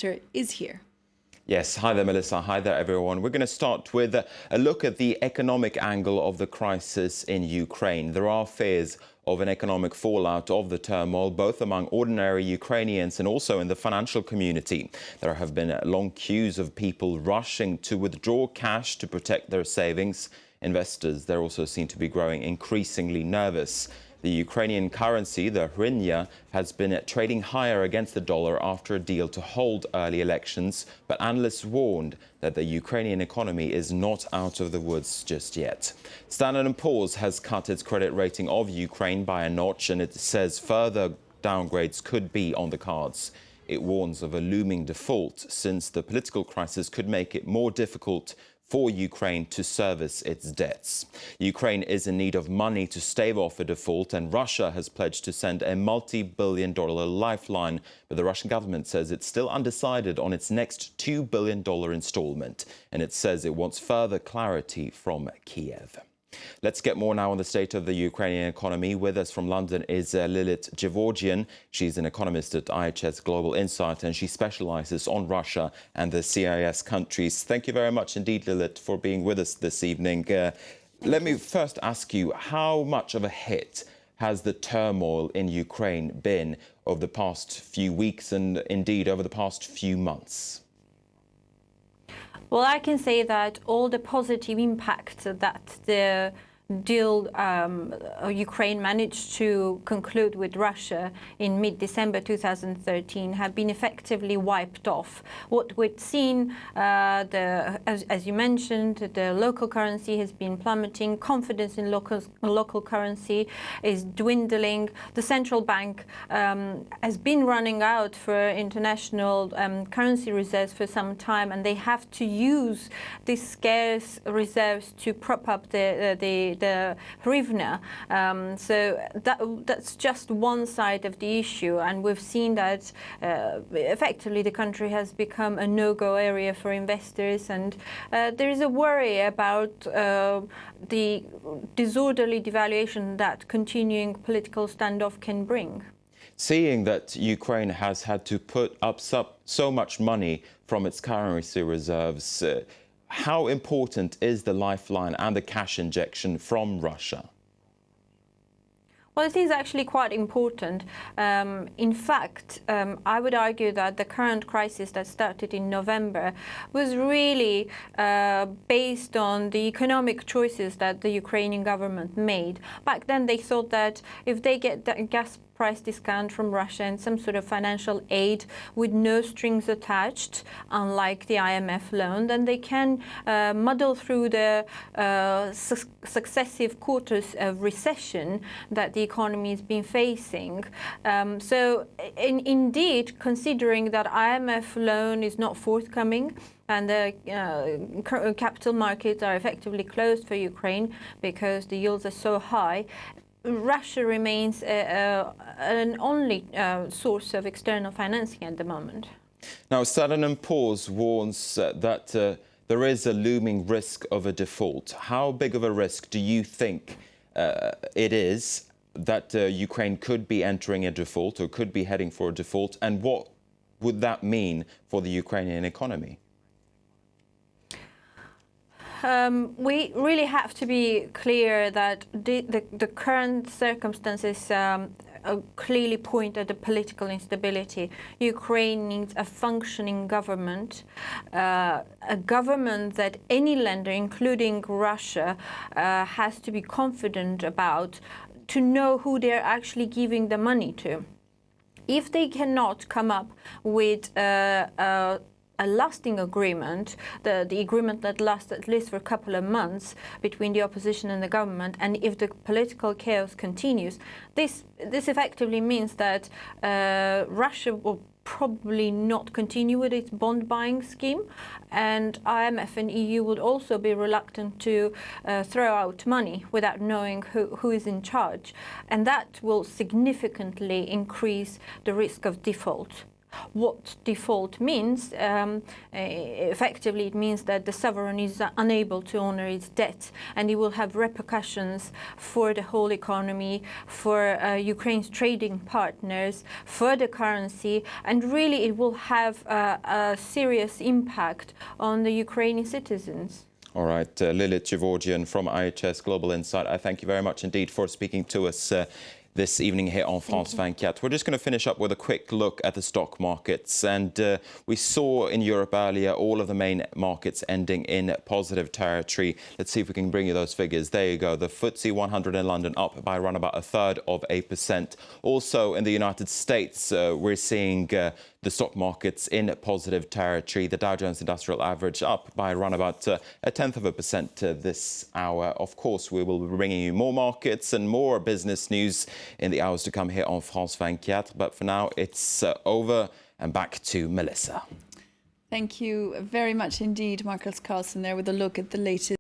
is here. Yes, hi there, Melissa. Hi there, everyone. We're going to start with a look at the economic angle of the crisis in Ukraine. There are fears of an economic fallout of the turmoil, both among ordinary Ukrainians and also in the financial community. There have been long queues of people rushing to withdraw cash to protect their savings. Investors there also seem to be growing increasingly nervous. The Ukrainian currency, the hryvnia, has been trading higher against the dollar after a deal to hold early elections, but analysts warned that the Ukrainian economy is not out of the woods just yet. Standard & Poor's has cut its credit rating of Ukraine by a notch, and it says further downgrades could be on the cards. It warns of a looming default, since the political crisis could make it more difficult for Ukraine to service its debts. Ukraine is in need of money to stave off a default, and Russia has pledged to send a multi-billion-dollar lifeline, but the Russian government says it's still undecided on its next $2 billion installment, and it says it wants further clarity from Kiev. Let's get more now on the state of the Ukrainian economy. With us from London is Lilith Gevorgian. She's an economist at IHS Global Insight, and she specializes on Russia and the CIS countries. Thank you very much indeed, Lilith, for being with us this evening. Let me first ask you, how much of a hit has the turmoil in Ukraine been over the past few weeks and indeed over the past few months? Well, I can say that all the positive impact that the deal Ukraine managed to conclude with Russia in mid-December 2013 have been effectively wiped off. What we've seen, as you mentioned, the local currency has been plummeting, confidence in local currency is dwindling, the central bank has been running out for international currency reserves for some time, and they have to use these scarce reserves to prop up the hryvnia. So that's just one side of the issue, and we've seen that effectively the country has become a no-go area for investors, and there is a worry about the disorderly devaluation that continuing political standoff can bring. Seeing that Ukraine has had to put up so much money from its currency reserves, how important is the lifeline and the cash injection from Russia? Well, it is actually quite important. In fact, I would argue that the current crisis that started in November was really based on the economic choices that the Ukrainian government made. Back then, they thought that if they get the gas price discount from Russia and some sort of financial aid with no strings attached, unlike the IMF loan, then they can muddle through the successive quarters of recession that the economy has been facing. Indeed, considering that IMF loan is not forthcoming, and the capital markets are effectively closed for Ukraine because the yields are so high, Russia remains an only source of external financing at the moment. Now, Standard & Poor's warns that there is a looming risk of a default. How big of a risk do you think it is that Ukraine could be entering a default or could be heading for a default, and what would that mean for the Ukrainian economy? We really have to be clear that the current circumstances clearly point at the political instability. Ukraine needs a functioning government, a government that any lender, including Russia, has to be confident about, to know who they're actually giving the money to. If they cannot come up with a lasting agreement, the agreement that lasts at least for a couple of months between the opposition and the government, and if the political chaos continues, this effectively means that Russia will probably not continue with its bond buying scheme, and IMF and EU would also be reluctant to throw out money without knowing who is in charge, and that will significantly increase the risk of default. What default means, effectively it means that the sovereign is unable to honor its debt, and it will have repercussions for the whole economy, for Ukraine's trading partners, for the currency, and really it will have a serious impact on the Ukrainian citizens. All right, Lilith Gevorgian from IHS Global Insight, I thank you very much indeed for speaking to us this evening here on France 24. We're just going to finish up with a quick look at the stock markets. And we saw in Europe earlier all of the main markets ending in positive territory. Let's see if we can bring you those figures. There you go. The FTSE 100 in London up by around about 1/3%. Also in the United States, we're seeing the stock markets in positive territory. The Dow Jones Industrial Average up by around about 0.1% this hour. Of course, we will be bringing you more markets and more business news in the hours to come here on France 24. But for now, it's over and back to Melissa. Thank you very much indeed, Marcus Carlson, there with a look at the latest.